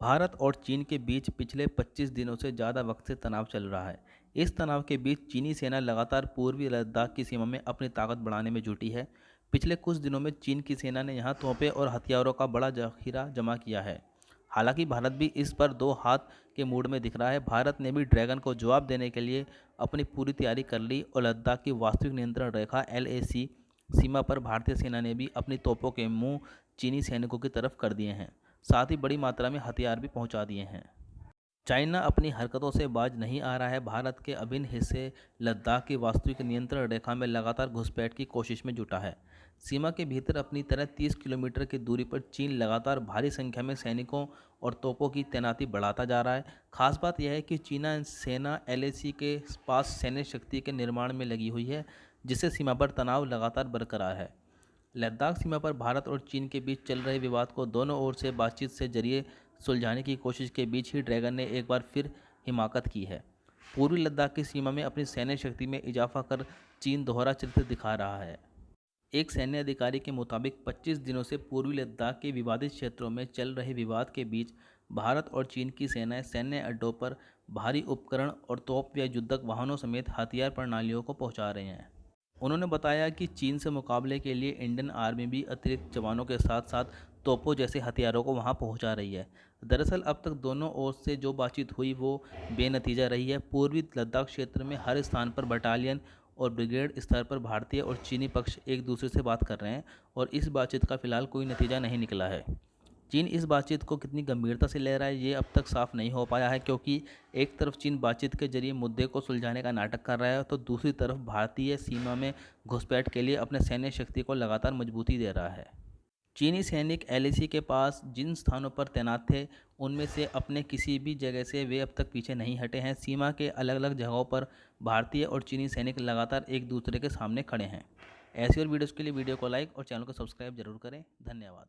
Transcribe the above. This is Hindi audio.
भारत और चीन के बीच पिछले 25 दिनों से ज़्यादा वक्त से तनाव चल रहा है। इस तनाव के बीच चीनी सेना लगातार पूर्वी लद्दाख की सीमा में अपनी ताकत बढ़ाने में जुटी है। पिछले कुछ दिनों में चीन की सेना ने यहां तोपें और हथियारों का बड़ा जखीरा जमा किया है। हालांकि भारत भी इस पर दो हाथ के मूड में दिख रहा है। भारत ने भी ड्रैगन को जवाब देने के लिए अपनी पूरी तैयारी कर ली और लद्दाख की वास्तविक नियंत्रण रेखा LAC सीमा पर भारतीय सेना ने भी अपनी तोपों के मुंह चीनी सैनिकों की तरफ कर दिए हैं। साथ ही बड़ी मात्रा में हथियार भी पहुंचा दिए हैं। चाइना अपनी हरकतों से बाज नहीं आ रहा है। भारत के अभिन्न हिस्से लद्दाख की वास्तविक नियंत्रण रेखा में लगातार घुसपैठ की कोशिश में जुटा है। सीमा के भीतर अपनी तरह 30 किलोमीटर की दूरी पर चीन लगातार भारी संख्या में सैनिकों और तोपों की तैनाती बढ़ाता जा रहा है। खास बात यह है कि चीना सेना LAC के पास सैन्य शक्ति के निर्माण में लगी हुई है, जिससे सीमा पर तनाव लगातार बरकरार है। लद्दाख सीमा पर भारत और चीन के बीच चल रहे विवाद को दोनों ओर से बातचीत से जरिए सुलझाने की कोशिश के बीच ही ड्रैगन ने एक बार फिर हिमाकत की है। पूर्वी लद्दाख की सीमा में अपनी सैन्य शक्ति में इजाफा कर चीन दोहरा चरित्र दिखा रहा है। एक सैन्य अधिकारी के मुताबिक 25 दिनों से पूर्वी लद्दाख के विवादित क्षेत्रों में चल रहे विवाद के बीच भारत और चीन की सेनाएं सैन्य अड्डों पर भारी उपकरण और तोप या युद्धक वाहनों समेत हथियार प्रणालियों को पहुंचा रहे हैं। उन्होंने बताया कि चीन से मुकाबले के लिए इंडियन आर्मी भी अतिरिक्त जवानों के साथ साथ तोपों जैसे हथियारों को वहां पहुंचा रही है। दरअसल अब तक दोनों ओर से जो बातचीत हुई वो बेनतीजा रही है। पूर्वी लद्दाख क्षेत्र में हर स्थान पर बटालियन और ब्रिगेड स्तर पर भारतीय और चीनी पक्ष एक दूसरे से बात कर रहे हैं और इस बातचीत का फिलहाल कोई नतीजा नहीं निकला है। चीन इस बातचीत को कितनी गंभीरता से ले रहा है ये अब तक साफ नहीं हो पाया है, क्योंकि एक तरफ चीन बातचीत के जरिए मुद्दे को सुलझाने का नाटक कर रहा है तो दूसरी तरफ भारतीय सीमा में घुसपैठ के लिए अपने सैन्य शक्ति को लगातार मजबूती दे रहा है। चीनी सैनिक LAC के पास जिन स्थानों पर तैनात थे उनमें से अपने किसी भी जगह से वे अब तक पीछे नहीं हटे हैं। सीमा के अलग अलग जगहों पर भारतीय और चीनी सैनिक लगातार एक दूसरे के सामने खड़े हैं। ऐसी और वीडियोज़ के लिए वीडियो को लाइक और चैनल को सब्सक्राइब जरूर करें। धन्यवाद।